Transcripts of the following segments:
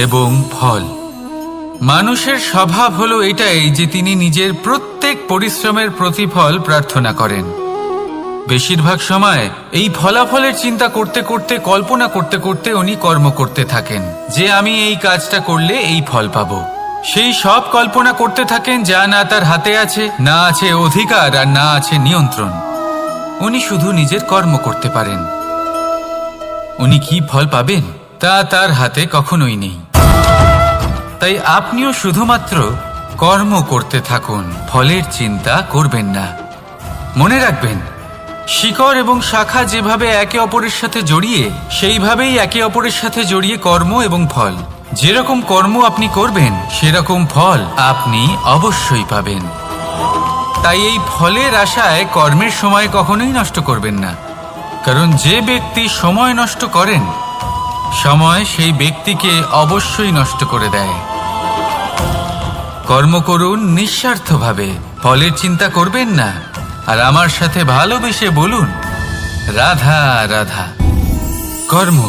এবং ফল। মানুষের স্বভাব হলো এটাই যে তিনি নিজের প্রত্যেক পরিশ্রমের প্রতিফল প্রার্থনা করেন। বেশিরভাগ সময় এই ফলাফলের চিন্তা করতে করতে, কল্পনা করতে করতে উনি কর্ম করতে থাকেন যে আমি এই কাজটা করলে এই ফল পাবো। সেই সব কল্পনা করতে থাকেন যা না তার হাতে আছে, না আছে অধিকার, আর না আছে নিয়ন্ত্রণ। উনি শুধু নিজের কর্ম করতে পারেন। উনি কি ফল পাবেন তা তার হাতে কখনোই নেই। তাই আপনিও শুধুমাত্র কর্ম করতে থাকুন, ফলের চিন্তা করবেন না। মনে রাখবেন, শিকড় এবং শাখা যেভাবে একে অপরের সাথে জড়িয়ে, সেইভাবেই একে অপরের সাথে জড়িয়ে কর্ম এবং ফল। যেরকম কর্ম আপনি করবেন সেরকম ফল আপনি অবশ্যই পাবেন। তাই এই ফলের আশায় কর্মের সময় কখনোই নষ্ট করবেন না, কারণ যে ব্যক্তি সময় নষ্ট করেন, সময় সেই ব্যক্তিকে অবশ্যই নষ্ট করে দেয়। কর্ম করুন নিঃস্বার্থভাবে, ফলের চিন্তা করবেন না, আর আমার সাথে ভালোবেসে বলুন রাধা রাধা। কর্ম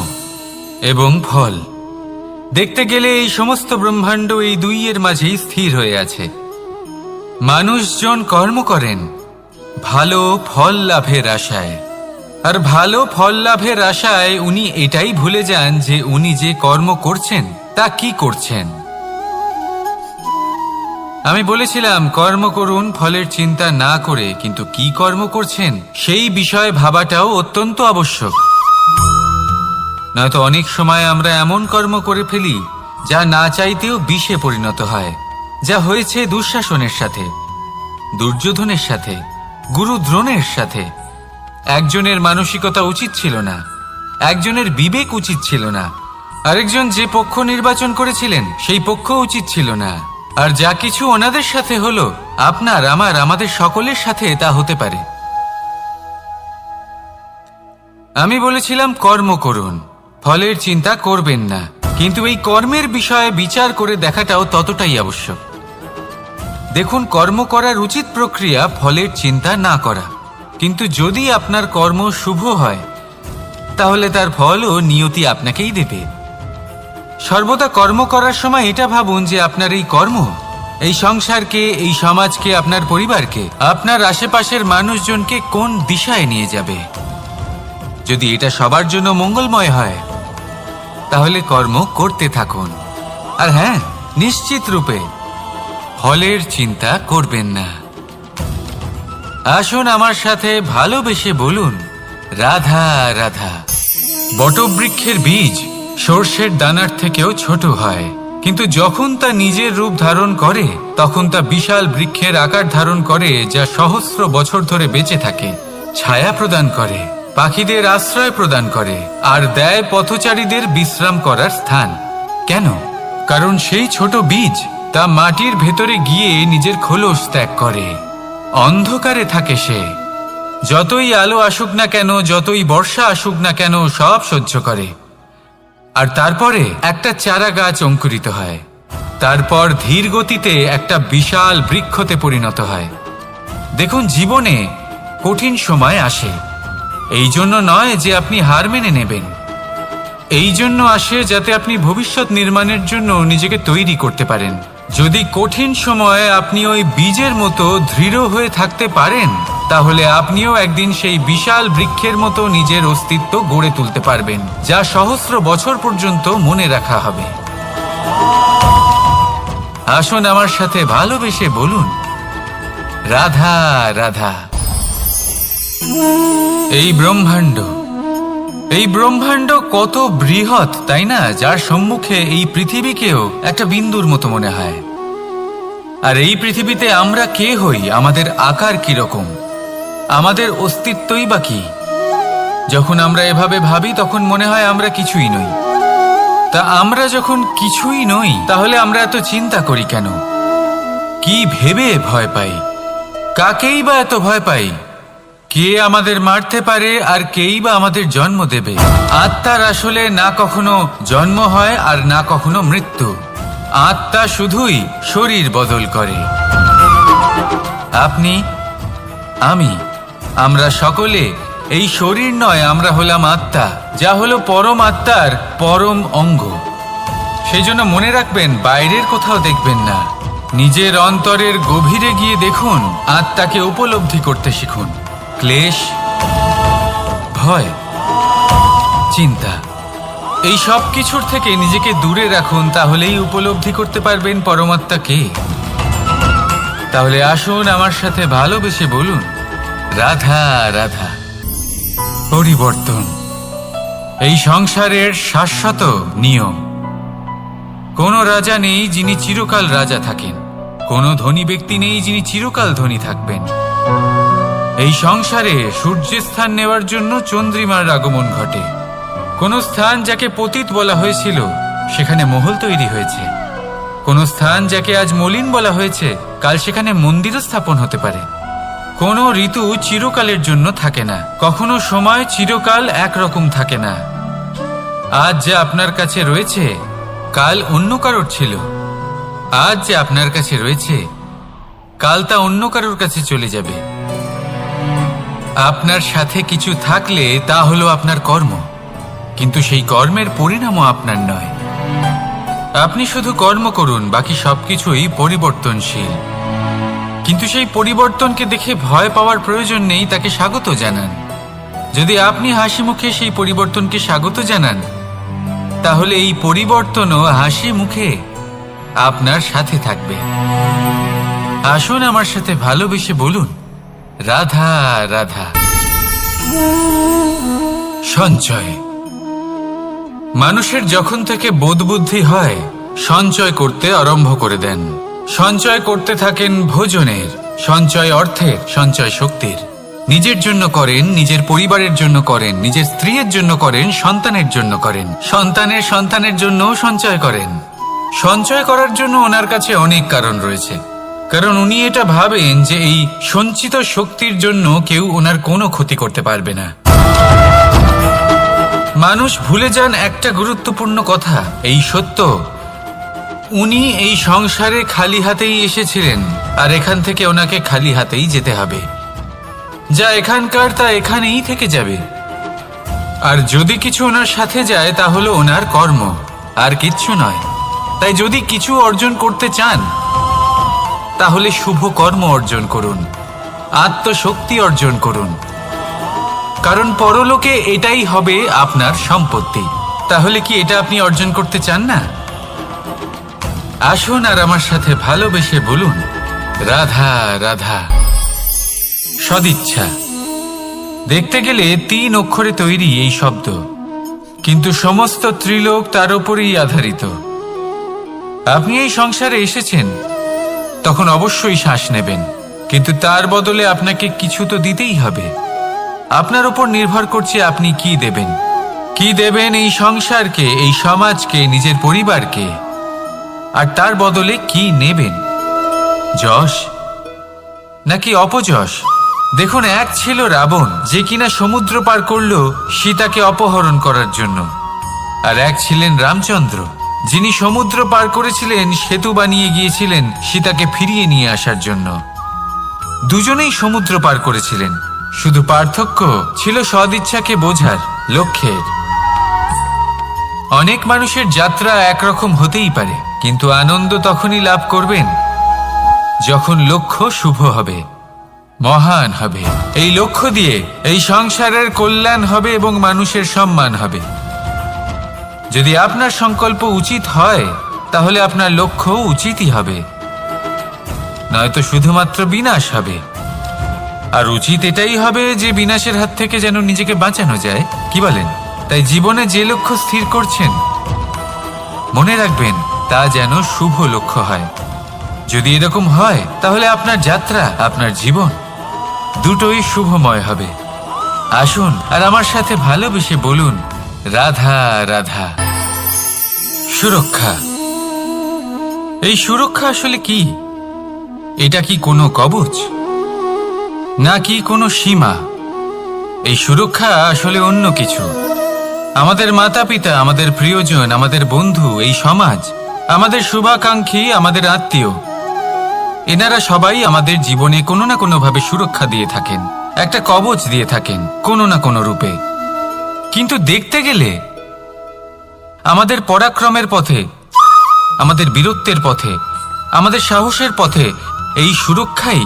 এবং ফল। দেখতে গেলে এই সমস্ত ব্রহ্মাণ্ড এই দুইয়ের মাঝেই স্থির হয়ে আছে। মানুষজন কর্ম করেন ভালো ফল লাভের আশায়, আর ভালো ফল লাভের আশায় উনি এটাই ভুলে যান যে উনি যে কর্ম করছেন তা কি করছেন। আমি বলেছিলাম কর্ম করুন ফলের চিন্তা না করে, কিন্তু কি কর্ম করছেন সেই বিষয়ে ভাবাটাও অত্যন্ত আবশ্যক। নয়তো অনেক সময় আমরা এমন কর্ম করে ফেলি যা না চাইতেও বিষে পরিণত হয়, যা হয়েছে দুঃশাসনের সাথে, দুর্যোধনের সাথে, গুরু দ্রোণের সাথে। একজনের মানসিকতা উচিত ছিল না, একজনের বিবেক উচিত ছিল না, আরেকজন যে পক্ষ নির্বাচন করেছিলেন সেই পক্ষ উচিত ছিল না। আর যা কিছু ওনাদের সাথে হলো, আপনার, আমার, আমাদের সকলের সাথে তা হতে পারে। আমি বলেছিলাম কর্ম করুন, ফলের চিন্তা করবেন না, কিন্তু এই কর্মের বিষয়ে বিচার করে দেখাটাও ততটাই আবশ্যক। দেখুন, কর্ম করার উচিত প্রক্রিয়া ফলের চিন্তা না করা, কিন্তু যদি আপনার কর্ম শুভ হয় তাহলে তার ফলও নিয়তি আপনাকেই দেবে। সর্বদা কর্ম করার সময় এটা ভাবুন যে আপনার এই কর্ম এই সংসারকে, এই সমাজকে, আপনার পরিবারকে, আপনার আশেপাশের মানুষজনকে কোন দিশায় নিয়ে যাবে। যদি এটা সবার জন্য মঙ্গলময় হয় তাহলে কর্ম করতে থাকুন। আর হ্যাঁ, নিশ্চিত রূপে ফলের চিন্তা করবেন না। আসুন আমার সাথে ভালোবেসে বলুন রাধা রাধা। বটবৃক্ষের বীজ সর্ষের দানার থেকেও ছোট হয়, কিন্তু যখন তা নিজের রূপ ধারণ করে তখন তা বিশাল বৃক্ষের আকার ধারণ করে, যা সহস্র বছর ধরে বেঁচে থাকে, ছায়া প্রদান করে, পাখিদের আশ্রয় প্রদান করে, আর দেয় পথচারীদের বিশ্রাম করার স্থান। কেন? কারণ সেই ছোট বীজ তা মাটির ভেতরে গিয়ে নিজের খোলস ত্যাগ করে। অন্ধকারে থাকে সে, যতই আলো আসুক না কেন, যতই বর্ষা আসুক না কেন, সব সহ্য করে। আর তারপরে একটা চারা গাছ অঙ্কুরিত হয়, তারপর ধীর গতিতে একটা বিশাল বৃক্ষতে পরিণত হয়। দেখুন, জীবনে কঠিন সময় আসে, এই জন্য নয় যে আপনি হার মেনে নেবেন, এই জন্য আসে যাতে আপনি ভবিষ্যৎ নির্মাণের জন্য নিজেকে তৈরি করতে পারেন। যদি কঠিন সময়ে আপনি ওই বীজের মতো দৃঢ় হয়ে থাকতে পারেন, তাহলে আপনিও একদিন সেই বিশাল বৃক্ষের মতো নিজের অস্তিত্ব গড়ে তুলতে পারবেন, যা সহস্র বছর পর্যন্ত মনে রাখা হবে। আসুন আমার সাথে ভালোবেসে বলুন রাধা রাধা। এই ব্রহ্মাণ্ড কত বৃহৎ, তাই না? যার সম্মুখে এই পৃথিবীকেও একটা বিন্দুর মতো মনে হয়। আর এই পৃথিবীতে আমরা কে হই, আমাদের আকার কিরকম, আমাদের অস্তিত্বই বা কি? যখন আমরা এভাবে ভাবি তখন মনে হয় আমরা কিছুই নই। তা আমরা যখন কিছুই নই, তাহলে আমরা এত চিন্তা করি কেন? কি ভেবে ভয় পাই? কাকেই বা এত ভয় পাই? কে আমাদের মারতে পারে আর কেই বা আমাদের জন্ম দেবে? আত্মার আসলে না কখনো জন্ম হয় আর না কখনো মৃত্যু। আত্মা শুধুই শরীর বদল করে। আপনি, আমি, আমরা সকলে এই শরীর নয়, আমরা হলাম আত্মা, যা হলো পরম আত্মার পরম অঙ্গ। সেই জন্য মনে রাখবেন, বাইরের কোথাও দেখবেন না, নিজের অন্তরের গভীরে গিয়ে দেখুন, আত্মাকে উপলব্ধি করতে শিখুন। ক্লেশ, ভয়, চিন্তা, এই সব কিছুর থেকে নিজেকে দূরে রাখুন, তাহলেই উপলব্ধি করতে পারবেন পরমাত্মাকে। তাহলে আসুন আমার সাথে ভালোবেসে বলুন, রাধা রাধা। পরিবর্তন এই সংসারের শাশ্বত নিয়ম। কোনো রাজা নেই যিনি চিরকাল রাজা থাকেন, কোনো ধনী ব্যক্তি নেই যিনি চিরকাল ধনী থাকবেন। এই সংসারে সূর্যের স্থান নেওয়ার জন্য চন্দ্রিমার আগমন ঘটে। কোন স্থান যাকে পতিত বলা হয়েছিল সেখানে মহল তৈরি হয়েছে। কোন স্থান যাকে আজ মলিন বলা হয়েছে কাল সেখানে মন্দিরও স্থাপন হতে পারে। কোনো ঋতু চিরকালের জন্য থাকে না, কখনো সময় চিরকাল একরকম থাকে না। আজ যা আপনার কাছে রয়েছে কাল অন্য কারোর ছিল, আজ যে আপনার কাছে রয়েছে কাল তা অন্য কারোর কাছে চলে যাবে। আপনার সাথে কিছু থাকলে তা হলো আপনার কর্ম, কিন্তু সেই কর্মের পরিণামও আপনার নয়। আপনি শুধু কর্ম করুন, বাকি সবকিছুই পরিবর্তনশীল। কিন্তু সেই পরিবর্তনকে দেখে ভয় পাওয়ার প্রয়োজন নেই, তাকে স্বাগত জানান। যদি আপনি হাসি মুখে সেই পরিবর্তনকে স্বাগত জানান, তাহলে এই পরিবর্তনও হাসি মুখে আপনার সাথে থাকবে। আসুন আমার সাথে ভালোবেসে বলুন, রাধা রাধা। সঞ্চয়। মানুষের যখন থেকে বোধবুদ্ধি হয় সঞ্চয় করতে আরম্ভ করে দেন। সঞ্চয় করতে থাকেন ভোজনের, সঞ্চয় অর্থের, সঞ্চয় শক্তির। নিজের জন্য করেন, নিজের পরিবারের জন্য করেন, নিজের স্ত্রীর জন্য করেন, সন্তানের জন্য করেন, সন্তানের সন্তানের জন্য সঞ্চয় করেন। সঞ্চয় করার জন্য ওনার কাছে অনেক কারণ রয়েছে, কারণ উনি এটা ভাবেন যে এই সঞ্চিত শক্তির জন্য কেউ ওনার কোনো ক্ষতি করতে পারবে না। মানুষ ভুলে যান একটা গুরুত্বপূর্ণ কথা, এই সত্য, উনি এই সংসারে খালি হাতেই এসেছিলেন, আর এখান থেকে ওনাকে খালি হাতেই যেতে হবে। যা এখানকার তা এখানেই থেকে যাবে। আর যদি কিছু ওনার সাথে যায় তা হলো ওনার কর্ম, আর কিচ্ছু নয়। তাই যদি কিছু অর্জন করতে চান তাহলে শুভ কর্ম অর্জন করুন, আত্মশক্তি অর্জন করুন, কারণ পরলোকে এটাই হবে আপনার সম্পত্তি। তাহলে কি এটা আপনি অর্জন করতে চান না? আসুন আর আমার সাথে ভালোবেসে বলুন, রাধা রাধা। সদিচ্ছা। দেখতে গেলে 3 অক্ষরে তৈরি এই শব্দ, কিন্তু সমস্ত ত্রিলোক তার উপরেই আধারিত। আপনি এই সংসারে এসেছেন, তখন অবশ্যই শ্বাস নেবেন, কিন্তু তার বদলে আপনাকে কিছু তো দিতেই হবে। আপনার উপর নির্ভর করছে আপনি কি দেবেন। কি দেবেন এই সংসারকে, এই সমাজকে, নিজের পরিবারকে, আর তার বদলে কি নেবেন? যশ নাকি অপযশ? দেখুন, এক ছিল রাবণ, যে কিনা সমুদ্র পার করলো সীতাকে অপহরণ করার জন্য, আর এক ছিলেন রামচন্দ্র, যিনি সমুদ্র পার করেছিলেন, সেতু বানিয়ে গিয়েছিলেন সীতাকে ফিরিয়ে নিয়ে আসার জন্য। দুজনেই সমুদ্র পার করেছিলেন, শুধু পার্থক্য ছিল সদিচ্ছাকে বোঝার, লক্ষ্যের। অনেক মানুষের যাত্রা একরকম হতেই পারে, কিন্তু আনন্দ তখনই লাভ করবেন যখন লক্ষ্য শুভ হবে, মহান হবে। এই লক্ষ্য দিয়ে এই সংসারের কল্যাণ হবে এবং মানুষের সম্মান হবে। যদি আপনার সংকল্প উচিত হয় তাহলে আপনার লক্ষ্য উচিতই হবে, নয়তো শুধুমাত্র বিনাশ হবে। আর উচিত এটাই হবে যে বিনাশের হাত থেকে যেন নিজেকে বাঁচানো যায়, কি বলেন? তাই জীবনে যে লক্ষ্য স্থির করছেন মনে রাখবেন তা যেন শুভ লক্ষ্য হয়। যদি এরকম হয় তাহলে আপনার যাত্রা, আপনার জীবন দুটোই শুভময় হবে। আসুন আর আমার সাথে ভালোবেসে বলুন, রাধা রাধা। সুরক্ষা। এই সুরক্ষা আসলে কি? এটা কি কোনো কবচ নাকি কোনো সীমা? এই সুরক্ষা আসলে অন্য কিছু। আমাদের মাতা পিতা, আমাদের প্রিয়জন, আমাদের বন্ধু, এই সমাজ, আমাদের শুভাকাঙ্ক্ষী, আমাদের আত্মীয়, এনারা সবাই আমাদের জীবনে কোনো না কোনোভাবে সুরক্ষা দিয়ে থাকেন, একটা কবচ দিয়ে থাকেন কোনো না কোনো রূপে। কিন্তু দেখতে গেলে আমাদের পরাক্রমের পথে আমাদের বীরত্বের পথে, আমাদের সাহসের পথে এই সুরক্ষাই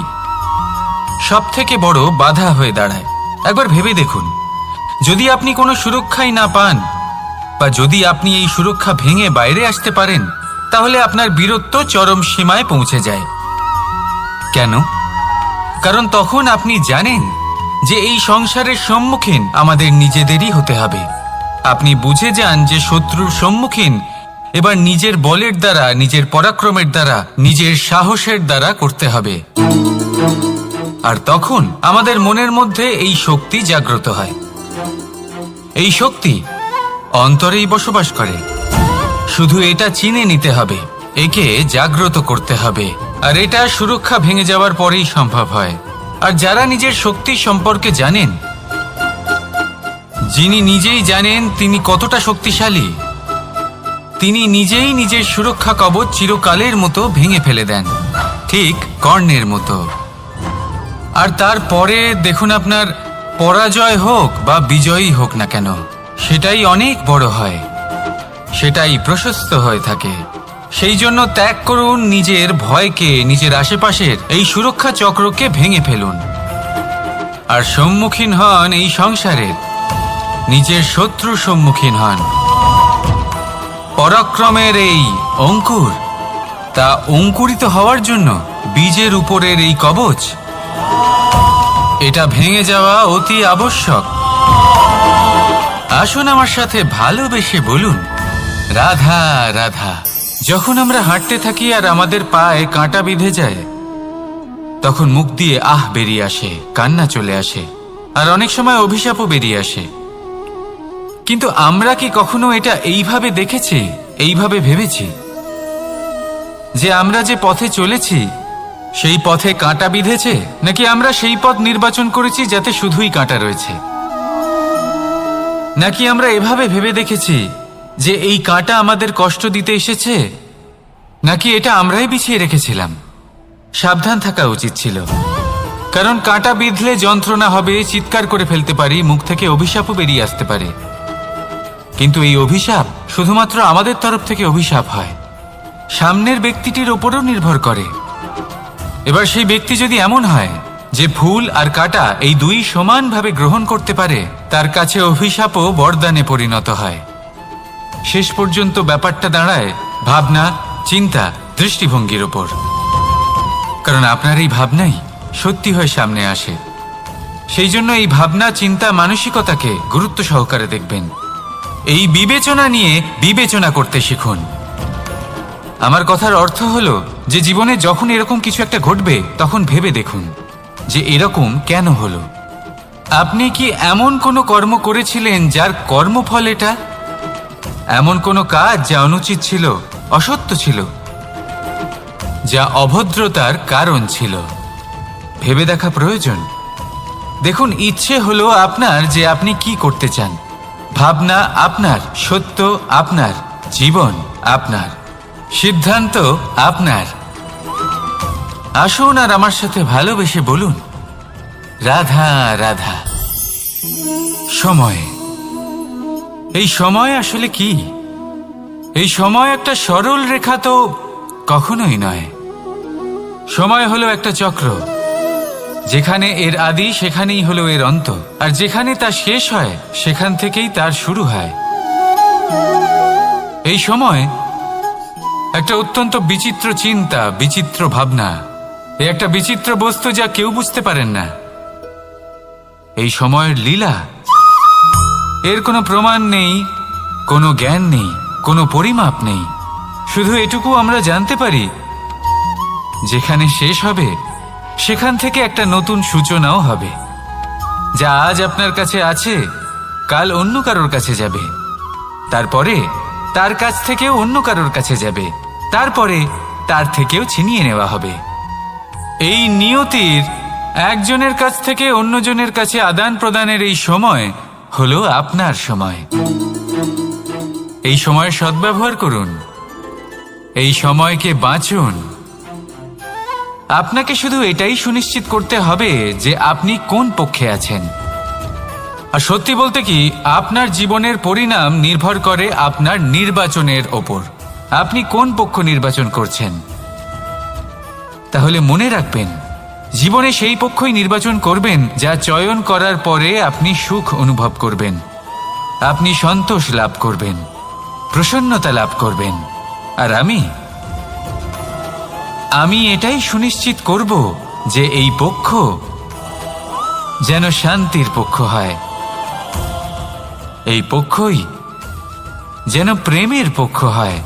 সব থেকে বড় বাধা হয়ে দাঁড়ায়। একবার ভেবে দেখুন, যদি আপনি কোনো সুরক্ষাই না পান, বা যদি আপনি এই সুরক্ষা ভেঙে বাইরে আসতে পারেন, তাহলে আপনার বীরত্ব চরম সীমায় পৌঁছে যায়। কেন? কারণ তখন আপনি জানেন যে এই সংসারের সম্মুখীন আমাদের নিজেদেরই হতে হবে। আপনি বুঝে যান যে শত্রুর সম্মুখীন এবার নিজের বলের দ্বারা, নিজের পরাক্রমের দ্বারা, নিজের সাহসের দ্বারা করতে হবে। আর তখন আমাদের মনের মধ্যে এই শক্তি জাগ্রত হয়। এই শক্তি অন্তরেই বসবাস করে। শুধু এটা চিনে নিতে হবে, একে জাগ্রত করতে হবে। আর এটা সুরক্ষা ভেঙে যাওয়ার পরেই সম্ভব হয়। আর যারা নিজের শক্তি সম্পর্কে জানেন, যিনি নিজেই জানেন তিনি কতটা শক্তিশালী, তিনি নিজেই নিজের সুরক্ষা কবচ চিরকালের মতো ভেঙে ফেলে দেন, ঠিক কর্ণের মতো। আর তারপরে দেখুন, আপনার পরাজয় হোক বা বিজয়ী হোক না কেন, সেটাই অনেক বড় হয়, সেটাই প্রশস্ত হয়ে থাকে। সেই জন্য ত্যাগ করুন নিজের ভয়কে, নিজের আশেপাশের এই সুরক্ষা চক্রকে ভেঙে ফেলুন। আর সম্মুখীন হন এই সংসারের নিজের শত্রু সম্মুখীন হন। পরাক্রমের এই অঙ্কুর, তা অঙ্কুরিত হওয়ার জন্য বীজের উপরের এই কবচ, এটা ভেঙে যাওয়া অতি আবশ্যক। আসুন আমার সাথে ভালোবেসে বলুন, রাধা রাধা। যখন আমরা হাঁটতে থাকি আর আমাদের পায়ে কাঁটা বিঁধে যায়, তখন মুখ দিয়ে আহ বেরিয়ে আসে, কান্না চলে আসে, আর অনেক সময় অভিশাপও বেরিয়ে আসে। কিন্তু আমরা কি কখনো এটা এইভাবে দেখেছি, এইভাবে ভেবেছি যে আমরা যে পথে চলেছি সেই পথে কাঁটা বিঁধেছে, নাকি আমরা সেই পথ নির্বাচন করেছি যাতে শুধুই কাঁটা রয়েছে? নাকি আমরা এভাবে ভেবে দেখেছি যে এই কাঁটা আমাদের কষ্ট দিতে এসেছে, নাকি এটা আমরাই বিছিয়ে রেখেছিলাম? সাবধান থাকা উচিত ছিল, কারণ কাঁটা বিঁধলে যন্ত্রণা হবে, চিৎকার করে ফেলতে পারি, মুখ থেকে অভিশাপও বেরিয়ে আসতে পারে। কিন্তু এই অভিশাপ শুধুমাত্র আমাদের তরফ থেকে অভিশাপ হয়, সামনের ব্যক্তিটির ওপরও নির্ভর করে। এবার সেই ব্যক্তি যদি এমন হয় যে ফুল আর কাঁটা এই দুই সমানভাবে গ্রহণ করতে পারে, তার কাছে অভিশাপও বরদানে পরিণত হয়। শেষ পর্যন্ত ব্যাপারটা দাঁড়ায় ভাবনা, চিন্তা, দৃষ্টিভঙ্গির ওপর। কারণ আপনার এই ভাবনাই সত্যি হয়ে সামনে আসে। সেই জন্য এই ভাবনা, চিন্তা, মানসিকতাকে গুরুত্ব সহকারে দেখবেন। এই বিবেচনা নিয়ে বিবেচনা করতে শিখুন। আমার কথার অর্থ হলো যে জীবনে যখন এরকম কিছু একটা ঘটবে, তখন ভেবে দেখুন যে এরকম কেন হলো। আপনি কি এমন কোনো কর্ম করেছিলেন যার কর্মফল এটা? এমন কোনো কাজ যা অনুচিত ছিল, অসত্য ছিল, যা অভদ্রতার কারণ ছিল? ভেবে দেখা প্রয়োজন। দেখুন, ইচ্ছে হলো আপনার যে আপনি কি করতে চান, ভাবনা আপনার, সত্য আপনার, জীবন আপনার, সিদ্ধান্ত আপনার। আসুন আর আমার সাথে ভালোবেসে বলুন, রাধা রাধা। সময়, এই সময় আসলে কি? এই সময় একটা সরল রেখা তো কখনোই নয়। সময় হলো একটা চক্র, যেখানে এর আদি সেখানেই হলো এর অন্ত, আর যেখানে তা শেষ হয় সেখান থেকেই তার শুরু হয়। এই সময় একটা অত্যন্ত বিচিত্র চিন্তা, বিচিত্র ভাবনা, একটা বিচিত্র বস্তু যা কেউ বুঝতে পারেন না। এই সময়ের লীলা, এর কোনো প্রমাণ নেই, কোনো জ্ঞান নেই, কোনো পরিমাপ নেই। শুধু এটুকু আমরা জানতে পারি, যেখানে শেষ হবে সেখান থেকে একটা নতুন সূচনাও হবে। যা আজ আপনার কাছে আছে, কাল অন্য কারোর কাছে যাবে, তারপরে তার কাছ থেকেও অন্য কারোর কাছে যাবে, তারপরে তার থেকেও ছিনিয়ে নেওয়া হবে। এই নিয়তির একজনের কাছ থেকে অন্যজনের কাছে আদান প্রদানের এই সময় হলো আপনার সময়। এই সময়ের সদ্ব্যবহার করুন, এই সময়কে বাঁচুন। আপনাকে শুধু এটাই সুনিশ্চিত করতে হবে যে আপনি কোন পক্ষে আছেন। আর সত্যি বলতে কি, আপনার জীবনের পরিণাম নির্ভর করে আপনার নির্বাচনের ওপর। আপনি কোন পক্ষ নির্বাচন করছেন। তাহলে মনে রাখবেন, জীবনে সেই পক্ষই নির্বাচন করবেন যা চয়ন করার পরে আপনি সুখ অনুভব করবেন, আপনি সন্তোষ লাভ করবেন, প্রসন্নতা লাভ করবেন। আর আমি এটাই সুনিশ্চিত করব যে এই পক্ষ যেন শান্তির পক্ষ হয়, এই পক্ষই যেন প্রেমের পক্ষ হয়।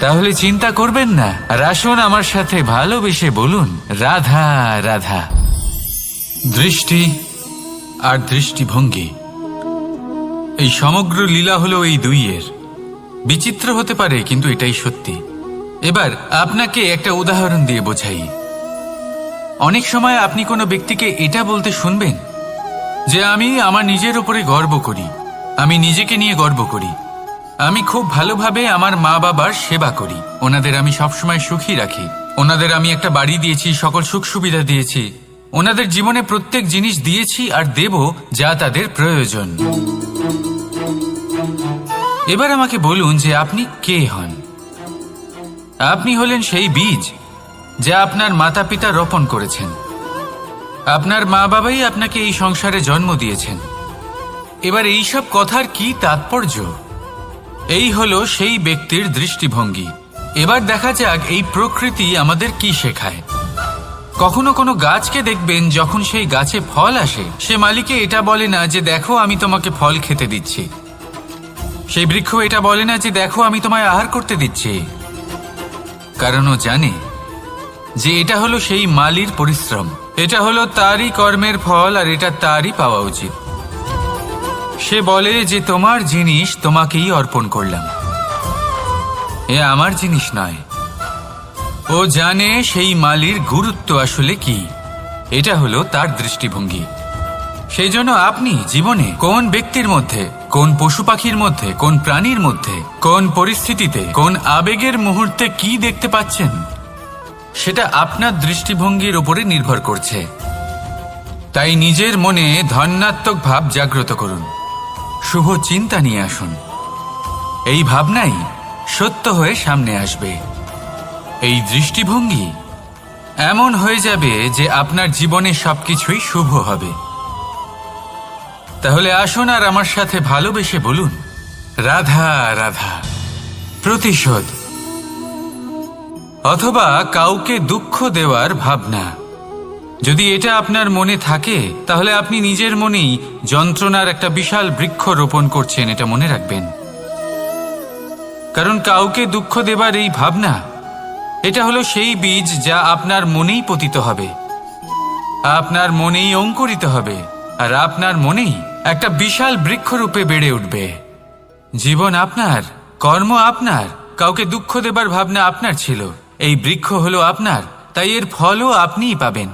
তাহলে চিন্তা করবেন না, আর আসুন আমার সাথে ভালোবেসে বলুন, রাধা রাধা। দৃষ্টি আর দৃষ্টিভঙ্গি, এই সমগ্র লীলা হলো এই দুইয়ের। বিচিত্র হতে পারে, কিন্তু এটাই সত্যি। এবার আপনাকে একটা উদাহরণ দিয়ে বোঝাই। অনেক সময় আপনি কোনো ব্যক্তিকে এটা বলতে শুনবেন যে আমি আমার নিজের উপরে গর্ব করি, আমি নিজেকে নিয়ে গর্ব করি, আমি খুব ভালোভাবে আমার মা বাবার সেবা করি, ওনাদের আমি সবসময় সুখী রাখি, ওনাদের আমি একটা বাড়ি দিয়েছি, সকল সুখ সুবিধা দিয়েছি, ওনাদের জীবনে প্রত্যেক জিনিস দিয়েছি আর দেব যা তাদের প্রয়োজন। এবার আমাকে বলুন যে আপনি কে হন। আপনি হলেন সেই বীজ যা আপনার মাতা পিতা রোপণ করেছেন। আপনার মা বাবাই আপনাকে এই সংসারে জন্ম দিয়েছেন। এবার এইসব কথার কি তাৎপর্য? এই হলো সেই ব্যক্তির দৃষ্টিভঙ্গি। এবার দেখা যাক এই প্রকৃতি আমাদের কি শেখায়। কখনো কোনো গাছকে দেখবেন, যখন সেই গাছে ফল আসে, সে মালিকে এটা বলে না যে দেখো আমি তোমাকে ফল খেতে দিচ্ছি। সেই বৃক্ষ এটা বলে না যে দেখো আমি তোমায় আহার করতে দিচ্ছি, কারণ ও জানে যে এটা হলো সেই মালির পরিশ্রম, এটা হলো তারই কর্মের ফল, আর এটা তারই পাওয়া উচিত। সে বলে যে তোমার জিনিস তোমাকেই অর্পণ করলাম, এ আমার জিনিস নয়। ও জানে সেই মালির গুরুত্ব আসলে কি, এটা হলো তার দৃষ্টিভঙ্গি। সেই জন্য আপনি জীবনে কোন ব্যক্তির মধ্যে, কোন পশু পাখির মধ্যে, কোন প্রাণীর মধ্যে, কোন পরিস্থিতিতে, কোন আবেগের মুহূর্তে কি দেখতে পাচ্ছেন, সেটা আপনার দৃষ্টিভঙ্গির উপরে নির্ভর করছে। তাই নিজের মনে ধনাত্মক ভাব জাগ্রত করুন, শুভ চিন্তা নিয়ে আসুন। এই ভাবনাই সত্য হয়ে সামনে আসবে। এই দৃষ্টিভঙ্গি এমন হয়ে যাবে যে আপনার জীবনে সবকিছুই শুভ হবে। তাহলে আসুন আর আমার সাথে ভালোবেসে বলুন, রাধা রাধা। প্রতিশোধ অথবা কাউকে দুঃখ দেওয়ার ভাবনা, যদি এটা আপনার মনে থাকে, তাহলে আপনি নিজের মনেই যন্ত্রণার একটা বিশাল বৃক্ষ রোপণ করছেন, এটা মনে রাখবেন। কারণ কাউকে দুঃখ দেবার এই ভাবনা, এটা হলো সেই বীজ যা আপনার মনেই পতিত হবে, আপনার মনেই অঙ্কুরিত হবে, আর আপনার মনেই একটা বিশাল বৃক্ষরূপে বেড়ে উঠবে। জীবন আপনার, কর্ম আপনার, কাউকে দুঃখ দেবার ভাবনা আপনার ছিল, এই বৃক্ষ হলো আপনার, তাই এর ফলও আপনিই পাবেন,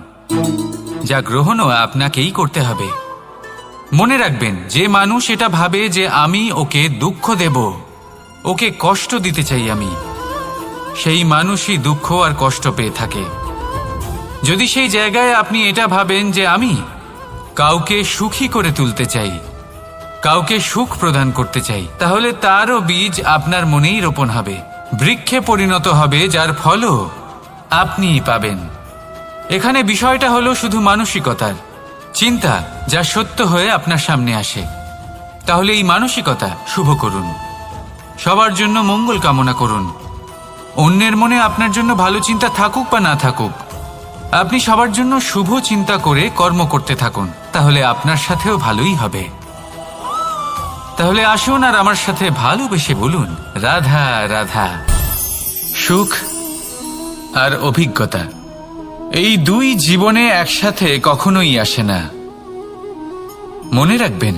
যা গ্রহণও আপনাকেই করতে হবে। মনে রাখবেন, যে মানুষ এটা ভাবে যে আমি ওকে দুঃখ দেব, ওকে কষ্ট দিতে চাই আমি, সেই মানুষই দুঃখ আর কষ্ট পেয়ে থাকে। যদি সেই জায়গায় আপনি এটা ভাবেন যে আমি কাউকে সুখী করে তুলতে চাই, কাউকে সুখ প্রদান করতে চাই, তাহলে তারও বীজ আপনার মনেই রোপণ হবে, বৃক্ষে পরিণত হবে, যার ফলও আপনিই পাবেন। এখানে বিষয়টা হলো শুধু মানসিকতার চিন্তা, যা সত্য হয়ে আপনার সামনে আসে। তাহলে এই মানসিকতা শুভ করুন, সবার জন্য মঙ্গল কামনা করুন। অন্যের মনে আপনার জন্য ভালো চিন্তা থাকুক বা না থাকুক, আপনি সবার জন্য শুভ চিন্তা করে কর্ম করতে থাকুন, তাহলে আপনার সাথেও ভালোই হবে। তাহলে আসুন আর আমার সাথে ভালোবেসে বলুন, রাধা রাধা। সুখ আর অভিজ্ঞতা, এই দুই জীবনে একসাথে কখনোই আসে না। মনে রাখবেন,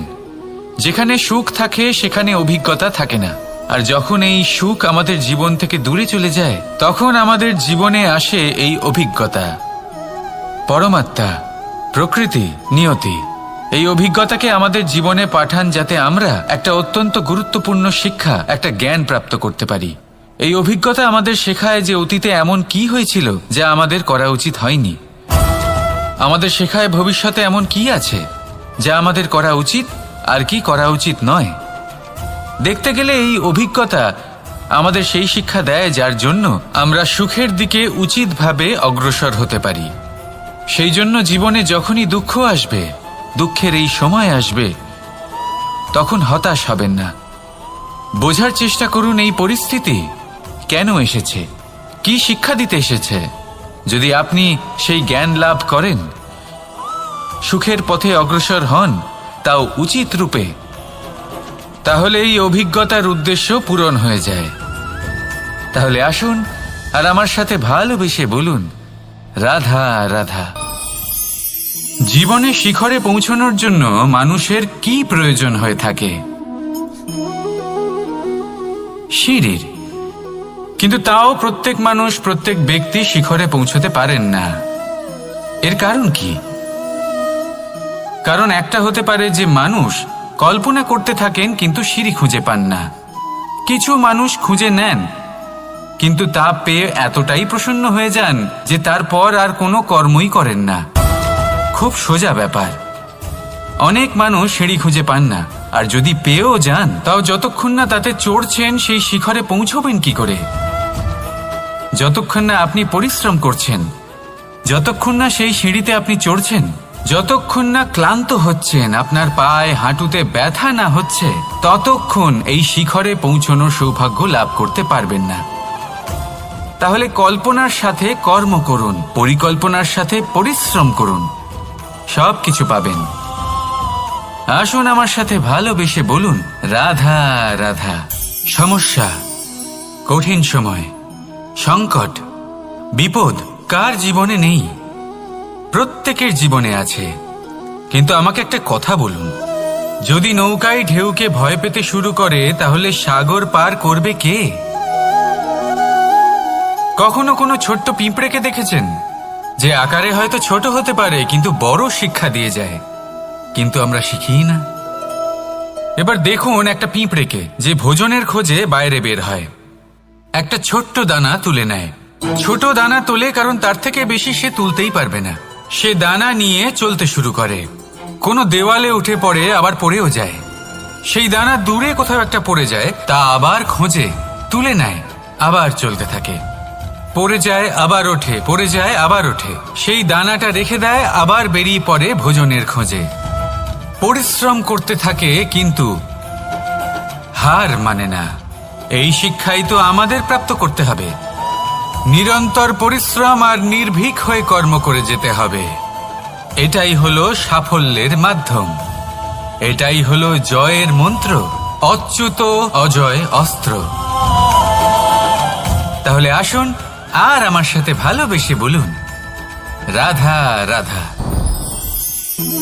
যেখানে সুখ থাকে সেখানে অভিজ্ঞতা থাকে না, আর যখন এই সুখ আমাদের জীবন থেকে দূরে চলে যায়, তখন আমাদের জীবনে আসে এই অভিজ্ঞতা। পরমাত্মা, প্রকৃতি, নিয়তি এই অভিজ্ঞতাকে আমাদের জীবনে পাঠান, যাতে আমরা একটা অত্যন্ত গুরুত্বপূর্ণ শিক্ষা, একটা জ্ঞান প্রাপ্ত করতে পারি। এই অভিজ্ঞতা আমাদের শেখায় যে অতীতে এমন কি হয়েছিল যা আমাদের করা উচিত হয়নি। আমাদের শেখায় ভবিষ্যতে এমন কি আছে যা আমাদের করা উচিত আর কি করা উচিত নয়। দেখতে গেলে এই অভিজ্ঞতা আমাদের সেই শিক্ষা দেয় যার জন্য আমরা সুখের দিকে উচিতভাবে অগ্রসর হতে পারি। সেই জন্য জীবনে যখনই দুঃখ আসবে, দুঃখের এই সময় আসবে, তখন হতাশ হবেন না। বোঝার চেষ্টা করুন এই পরিস্থিতি কেন এসেছে, কি শিক্ষা দিতে এসেছে। যদি আপনি সেই জ্ঞান লাভ করেন, সুখের পথে অগ্রসর হন, তাও উচিত রূপে, তাহলে এই অভিজ্ঞতার উদ্দেশ্য পূরণ হয়ে যায়। তাহলে আসুন আর আমার সাথে ভালোবেসে বলুন, রাধা রাধা। জীবনে শিখরে পৌঁছানোর জন্য মানুষের কি প্রয়োজন হয়ে থাকে? সিঁড়ির। কিন্তু তাও প্রত্যেক মানুষ, প্রত্যেক ব্যক্তি শিখরে পৌঁছতে পারেন না। এর কারণ কি? কারণ একটা হতে পারে যে মানুষ কল্পনা করতে থাকেন কিন্তু সিঁড়ি খুঁজে পান না। কিছু মানুষ খুঁজে নেন কিন্তু তা পেয়ে এতটাই প্রসন্ন হয়ে যান যে তারপর আর কোনো কর্মই করেন না। খুব সোজা ব্যাপার। অনেক মানুষ সিঁড়ি খুঁজে পান না, আর যদি পেয়েও যান তাও যতক্ষণ না তাতে চড়ছেন সেই শিখরে পৌঁছবেন কি করে? যতক্ষণ না আপনি পরিশ্রম করছেন, যতক্ষণ না সেই সিঁড়িতে আপনি চড়ছেন, যতক্ষণ না ক্লান্ত হচ্ছেন, আপনার পায়ে হাঁটুতে ব্যথা না হচ্ছে, ততক্ষণ এই শিখরে পৌঁছানোর সৌভাগ্য লাভ করতে পারবেন না। তাহলে কল্পনার সাথে কর্ম করুন, পরিকল্পনার সাথে পরিশ্রম করুন, সব কিছু পাবেন। আসুন আমার সাথে ভালোবেসে বলুন, রাধা রাধা। সমস্যা, কঠিন সময়, সংকট, বিপদ কার জীবনে নেই? প্রত্যেকের জীবনে আছে। কিন্তু আমাকে একটা কথা বলুন, যদি নৌকায় ঢেউকে ভয় পেতে শুরু করে, তাহলে সাগর পার করবে কে? কখনো কোনো ছোট্ট পিঁপড়েকে দেখেছেন যে আকারে হয়তো ছোট হতে পারে কিন্তু বড় শিক্ষা দিয়ে যায়? কিন্তু আমরা শিখি না। এবার দেখুন একটা পিঁপড়েকে যে ভোজনের খোঁজে বাইরে বের হয়, একটা ছোট্ট দানা তুলে নেয়। ছোট দানা তোলে কারণ তার থেকে বেশি সে তুলতেই পারবে না। সে দানা নিয়ে চলতে শুরু করে, কোনো দেওয়ালে উঠে পড়ে, আবার পড়েও যায়। সেই দানা দূরে কোথাও একটা পড়ে যায়, তা আবার খোঁজে, তুলে নেয়, আবার চলতে থাকে। পড়ে যায় আবার ওঠে, পড়ে যায় আবার ওঠে। সেই দানাটা রেখে দেয়, আবার বেরিয়ে পড়ে ভোজনের খোঁজে। পরিশ্রম করতে থাকে কিন্তু হার মানে না। এই শিক্ষাই তো আমাদের প্রাপ্ত করতে হবে। নিরন্তর পরিশ্রম আর নির্ভীক হয়ে কর্ম করে যেতে হবে। এটাই হলো সাফল্যের মাধ্যম, এটাই হলো জয়ের মন্ত্র, অচ্যুত অজয় অস্ত্র। তাহলে আসুন আর আমার সাথে ভালোবেসে বলুন, রাধা রাধা।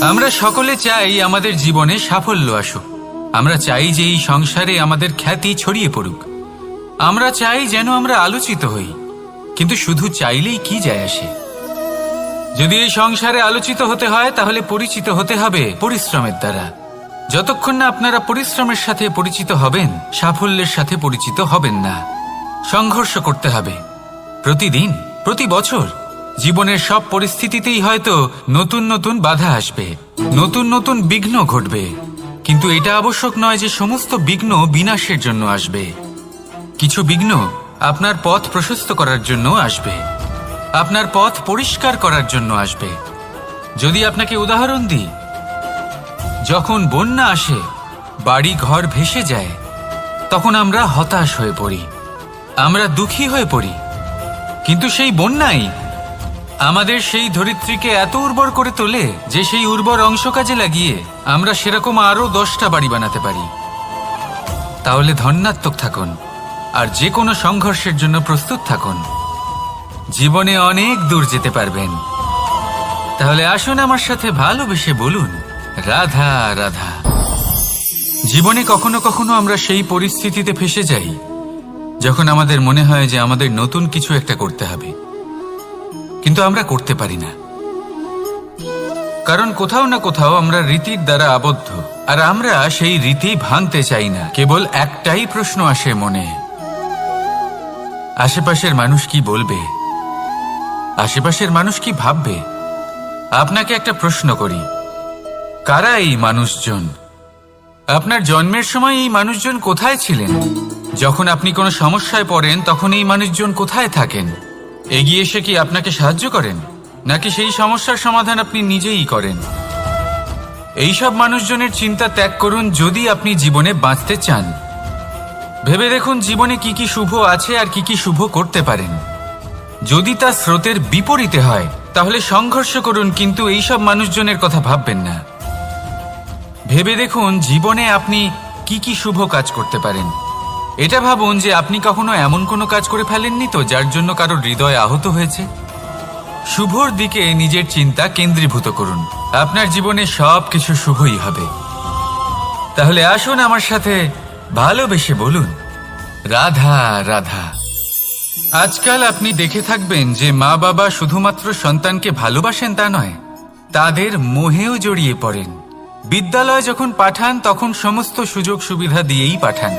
আমরা সকলে চাই আমাদের জীবনে সাফল্য আসুক। আমরা চাই যে এই সংসারে আমাদের খ্যাতি ছড়িয়ে পড়ুক। আমরা চাই যেন আমরা আলোচিত হই। কিন্তু শুধু চাইলেই কি যায় আসে? যদি এই সংসারে আলোচিত হতে হয়, তাহলে পরিচিত হতে হবে পরিশ্রমের দ্বারা। যতক্ষণ না আপনারা পরিশ্রমের সাথে পরিচিত হবেন, সাফল্যের সাথে পরিচিত হবেন না। সংঘর্ষ করতে হবে প্রতিদিন, প্রতি বছর। জীবনের সব পরিস্থিতিতেই হয়তো নতুন নতুন বাধা আসবে, নতুন নতুন বিঘ্ন ঘটবে। কিন্তু এটা আবশ্যক নয় যে সমস্ত বিঘ্ন বিনাশের জন্য আসবে। কিছু বিঘ্ন আপনার পথ প্রশস্ত করার জন্য আসবে, আপনার পথ পরিষ্কার করার জন্য আসবে। যদি আপনাকে উদাহরণ দিই, যখন বন্যা আসে, বাড়ি ঘর ভেসে যায়, তখন আমরা হতাশ হয়ে পড়ি, আমরা দুঃখী হয়ে পড়ি। কিন্তু সেই বন্যাই আমাদের সেই ধরিত্রীকে এত উর্বর করে তোলে যে সেই উর্বর অংশ কাজে লাগিয়ে আমরা সেরকম আরো 10টা বাড়ি বানাতে পারি। তাহলে ধন্যাত্মক থাকুন আর যে কোনো সংঘর্ষের জন্য প্রস্তুত থাকুন। জীবনে অনেক দূর যেতে পারবেন। তাহলে আসুন আমার সাথে ভালোবেসে বলুন, রাধা রাধা। জীবনে কখনো কখনো আমরা সেই পরিস্থিতিতে ফেসে যাই যখন আমাদের মনে হয় যে আমাদের নতুন কিছু একটা করতে হবে, কিন্তু আমরা করতে পারি না। কারণ কোথাও না কোথাও আমরা রীতির দ্বারা আবদ্ধ, আর আমরা সেই রীতি ভাঙতে চাই না। কেবল একটাই প্রশ্ন আসে মনে, আশেপাশের মানুষ কি বলবে, আশেপাশের মানুষ কি ভাববে। আপনাকে একটা প্রশ্ন করি, কারা এই মানুষজন? আপনার জন্মের সময় এই মানুষজন কোথায় ছিলেন? যখন আপনি কোনো সমস্যায় পড়েন তখন এই মানুষজন কোথায় থাকেন? এগিয়ে এসে কি আপনাকে সাহায্য করেন, নাকি সেই সমস্যার সমাধান আপনি নিজেই করেন? এইসব মানুষজনের চিন্তা ত্যাগ করুন যদি আপনি জীবনে বাঁচতে চান। ভেবে দেখুন জীবনে কি কি শুভ আছে আর কি কি শুভ করতে পারেন। যদি তা স্রোতের বিপরীতে হয় তাহলে সংঘর্ষ করুন, কিন্তু এইসব মানুষজনের কথা ভাববেন না। ভেবে দেখুন জীবনে আপনি কি কি শুভ কাজ করতে পারেন। এটা ভাবুন যে আপনি কখনো এমন কোনো কাজ করে ফেলেননি তো যার জন্য কারো হৃদয় আহত হয়েছে। শুভর দিকে নিজের চিন্তা কেন্দ্রীভূত করুন, আপনার জীবনে সব কিছু শুভই হবে। তাহলে আসুন আমার সাথে ভালোবেসে বলুন, রাধা রাধা। আজকাল আপনি দেখে থাকবেন যে মা বাবা শুধুমাত্র সন্তানকে ভালোবাসেন তা নয়, তাদের মোহেও জড়িয়ে পড়েন। বিদ্যালয়ে যখন পাঠান তখন সমস্ত সুযোগ সুবিধা দিয়েই পাঠান।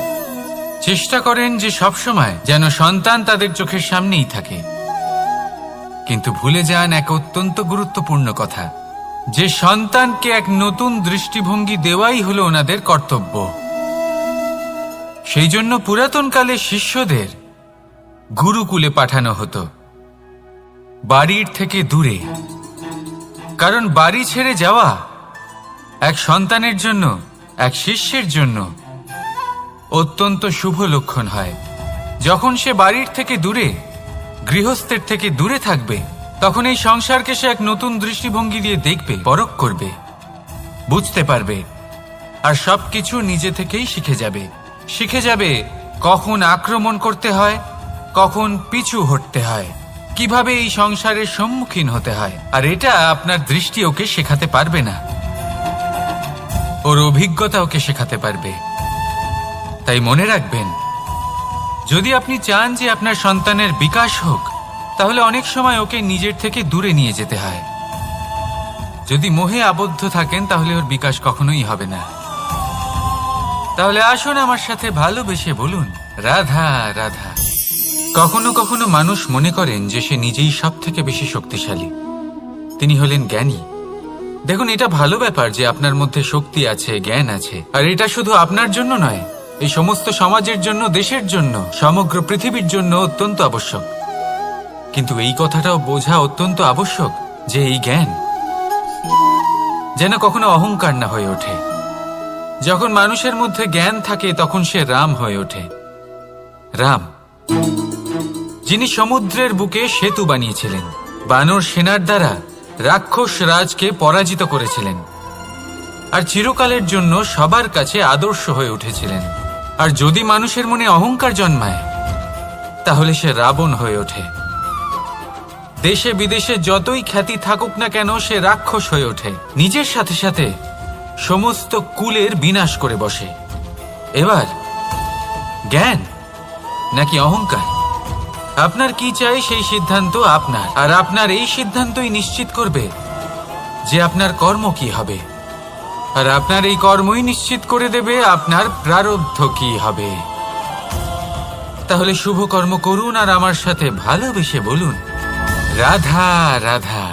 চেষ্টা করেন যে সবসময় যেন সন্তান তাদের চোখের সামনেই থাকে। কিন্তু ভুলে যান এক অত্যন্ত গুরুত্বপূর্ণ কথা, যে সন্তানকে এক নতুন দৃষ্টিভঙ্গি দেওয়াই হলো ওনাদের কর্তব্য। সেই জন্য পুরাতনকালে শিষ্যদের গুরুকুলে পাঠানো হতো, বাড়ির থেকে দূরে। কারণ বাড়ি ছেড়ে যাওয়া এক সন্তানের জন্য, এক শিষ্যের জন্য অত্যন্ত শুভ লক্ষণ হয়। যখন সে বাড়ির থেকে দূরে, গৃহস্থের থেকে দূরে থাকবে, তখন এই সংসারকে সে এক নতুন দৃষ্টিভঙ্গি দিয়ে দেখবে, পরখ করবে, বুঝতে পারবে, আর সবকিছু নিজে থেকেই শিখে যাবে কখন আক্রমণ করতে হয়, কখন পিছু হটতে হয়, কিভাবে এই সংসারের সম্মুখীন হতে হয়। আর এটা আপনার দৃষ্টি ওকে শেখাতে পারবে না, ওর অভিজ্ঞতা ওকে শেখাতে পারবে। তাই মনে রাখবেন, যদি আপনি চান যে আপনার সন্তানের বিকাশ হোক, তাহলে অনেক সময় ওকে নিজের থেকে দূরে নিয়ে যেতে হয়। যদি মোহে আবদ্ধ থাকেন তাহলে ওর বিকাশ কখনোই হবে না। তাহলে আসুন আমার সাথে ভালোবেসে বলুন, রাধা রাধা। কখনো কখনো মানুষ মনে করেন যে সে নিজেই সব থেকে বেশি শক্তিশালী, তিনি হলেন জ্ঞানী। দেখুন, এটা ভালো ব্যাপার যে আপনার মধ্যে শক্তি আছে, জ্ঞান আছে, আর এটা শুধু আপনার জন্য নয়, এই সমস্ত সমাজের জন্য, দেশের জন্য, সমগ্র পৃথিবীর জন্য অত্যন্ত আবশ্যক। কিন্তু এই কথাটাও বোঝা অত্যন্ত আবশ্যক যে এই জ্ঞান যেন কখনো অহংকার না হয়ে ওঠে। যখন মানুষের মধ্যে জ্ঞান থাকে তখন সে রাম হয়ে ওঠে। রাম, যিনি সমুদ্রের বুকে সেতু বানিয়েছিলেন, বানর সেনার দ্বারা রাক্ষস রাজকে পরাজিত করেছিলেন, আর চিরকালের জন্য সবার কাছে আদর্শ হয়ে উঠেছিলেন। আর যদি মানুষের মনে অহংকার জন্মায় তাহলে সে রাবণ হয়ে ওঠে। দেশে বিদেশে যতই খ্যাতি থাকুক না কেন, সে রাক্ষস হয়ে ওঠে, নিজের সাথে সাথে সমস্ত কুলের বিনাশ করে বসে। এবার জ্ঞান নাকি অহংকার, আপনার কি চাই সেই সিদ্ধান্ত আপনার, আর আপনার এই সিদ্ধান্তই নিশ্চিত করবে যে আপনার কর্ম কি হবে, আর আপনার এই কর্মই নিশ্চিত করে দেবে আপনার প্রারব্ধ কি হবে। তাহলে শুভ কর্ম করুন আর আমার সাথে ভালোবেসে বলুন, রাধা রাধা।